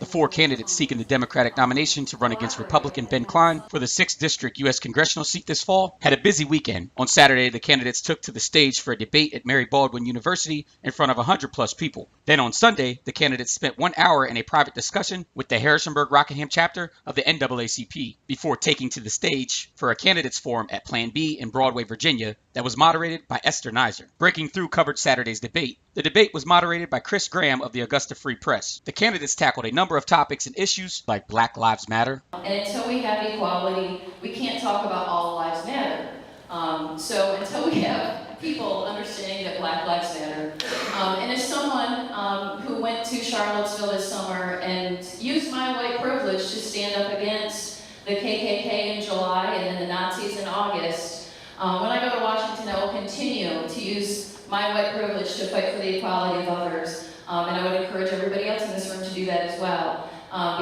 four candidates seeking the Democratic nomination to run against Republican Ben Cline for the 6th District U.S. congressional seat this fall had a busy weekend. On Saturday, the candidates took to the stage for a debate at Mary Baldwin University in front of 100-plus people. Then on Sunday, the candidates spent 1 hour in a private discussion with the Harrisonburg-Rockingham Chapter of the NAACP before taking to the stage for a candidates forum at Plan B in Broadway, Virginia that was moderated by Esther Nizer. Breaking Through covered Saturday's debate. The debate was moderated by Chris Graham of the Augusta Free Press. The candidates tackled a number of topics and issues like Black Lives Matter. And until we have equality, we can't talk about all lives matter. So until we have people understanding that Black Lives Matter, and as someone who went to Charlottesville this summer and used my white privilege to stand up against the KKK in July and then the Nazis in August, when I go to Washington, I will continue to use my white privilege to fight for the equality of others. And I would encourage everybody else in this room to do that as well.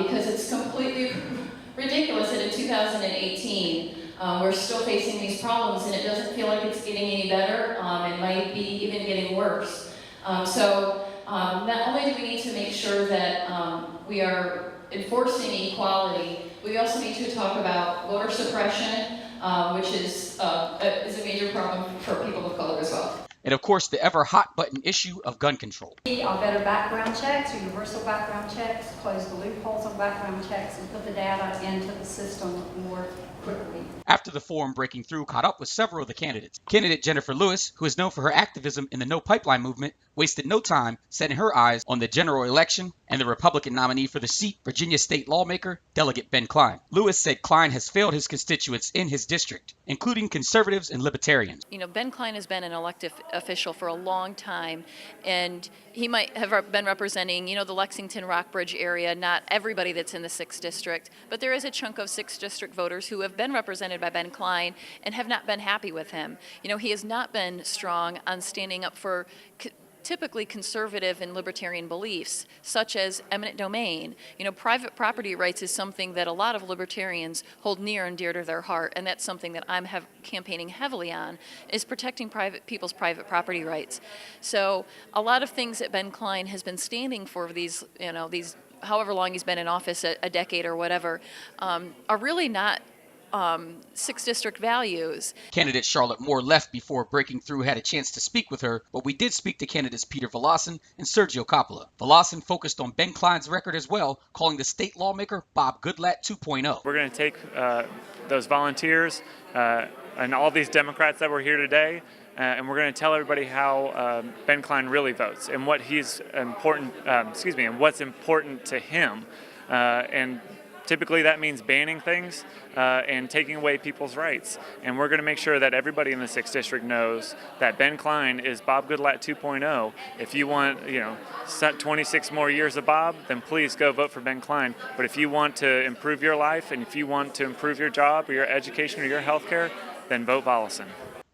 Because it's completely ridiculous that in 2018, we're still facing these problems and it doesn't feel like it's getting any better. It might be even getting worse. So not only do we need to make sure that we are enforcing equality, we also need to talk about voter suppression, which is a major problem for people of color as well. And of course, the ever-hot-button issue of gun control. Better background checks, or universal background checks, close the loopholes on background checks, and put the data into the system more quickly. After the forum, Breaking Through caught up with several of the candidates. Candidate Jennifer Lewis, who is known for her activism in the No Pipeline movement, wasted no time setting her eyes on the general election and the Republican nominee for the seat, Virginia state lawmaker, Delegate Ben Cline. Lewis said Cline has failed his constituents in his district, including conservatives and libertarians. You know, Ben Cline has been an elected official for a long time, and he might have been representing, the Lexington Rockbridge area, not everybody that's in the 6th District, but there is a chunk of 6th District voters who have been represented by Ben Cline and have not been happy with him. He has not been strong on standing up for typically conservative and libertarian beliefs, such as eminent domain. Private property rights is something that a lot of libertarians hold near and dear to their heart, and that's something that I'm campaigning heavily on, is protecting people's private property rights. So a lot of things that Ben Cline has been standing for these however long he's been in office, a decade or whatever, are really not 6th District values. Candidate Charlotte Moore left before Breaking Through had a chance to speak with her, but we did speak to candidates Peter Volosson and Sergio Coppola. Volosson focused on Ben Cline's record as well, calling the state lawmaker Bob Goodlatte 2.0. We're going to take those volunteers and all these Democrats that were here today, and we're going to tell everybody how Ben Cline really votes and what he's important, and what's important to him. And typically that means banning things and taking away people's rights. And we're going to make sure that everybody in the 6th District knows that Ben Cline is Bob Goodlatte 2.0. If you want, 26 more years of Bob, then please go vote for Ben Cline. But if you want to improve your life and if you want to improve your job or your education or your health care, then vote Volosson.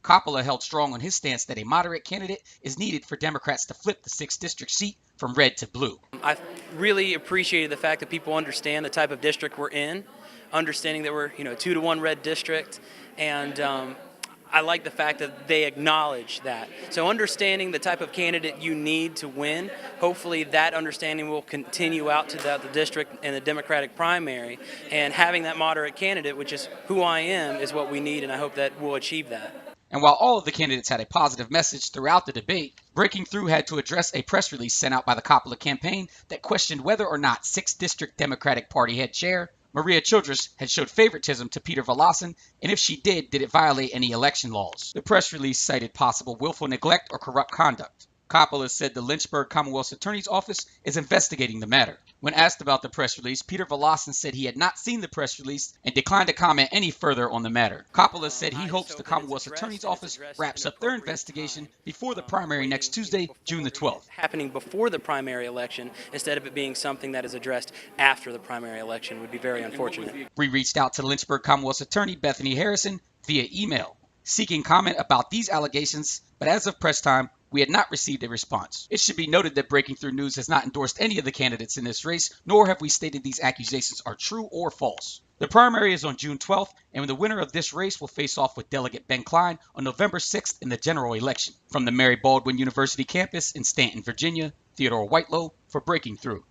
Coppola held strong on his stance that a moderate candidate is needed for Democrats to flip the 6th District seat from red to blue. I really appreciated the fact that people understand the type of district we're in, understanding that we're 2-to-1 red district, and I like the fact that they acknowledge that. So understanding the type of candidate you need to win, hopefully that understanding will continue out to the district and the Democratic primary, and having that moderate candidate, which is who I am, is what we need, and I hope that we'll achieve that. And while all of the candidates had a positive message throughout the debate, Breaking Through had to address a press release sent out by the Coppola campaign that questioned whether or not 6th District Democratic Party head chair Maria Childress had showed favoritism to Peter Volosson, and if she did it violate any election laws? The press release cited possible willful neglect or corrupt conduct. Coppola said the Lynchburg Commonwealth's Attorney's Office is investigating the matter. When asked about the press release, Peter Volosson said he had not seen the press release and declined to comment any further on the matter. Coppola said he hopes the Commonwealth's Attorney's Office wraps up their investigation before the primary next Tuesday, June the 12th. Happening before the primary election instead of it being something that is addressed after the primary election would be very unfortunate. We reached out to Lynchburg Commonwealth's Attorney Bethany Harrison via email, seeking comment about these allegations, but as of press time, we had not received a response. It should be noted that Breaking Through News has not endorsed any of the candidates in this race, nor have we stated these accusations are true or false. The primary is on June 12th, and the winner of this race will face off with Delegate Ben Cline on November 6th in the general election. From the Mary Baldwin University campus in Stanton, Virginia, Theodore Whitelow for Breaking Through.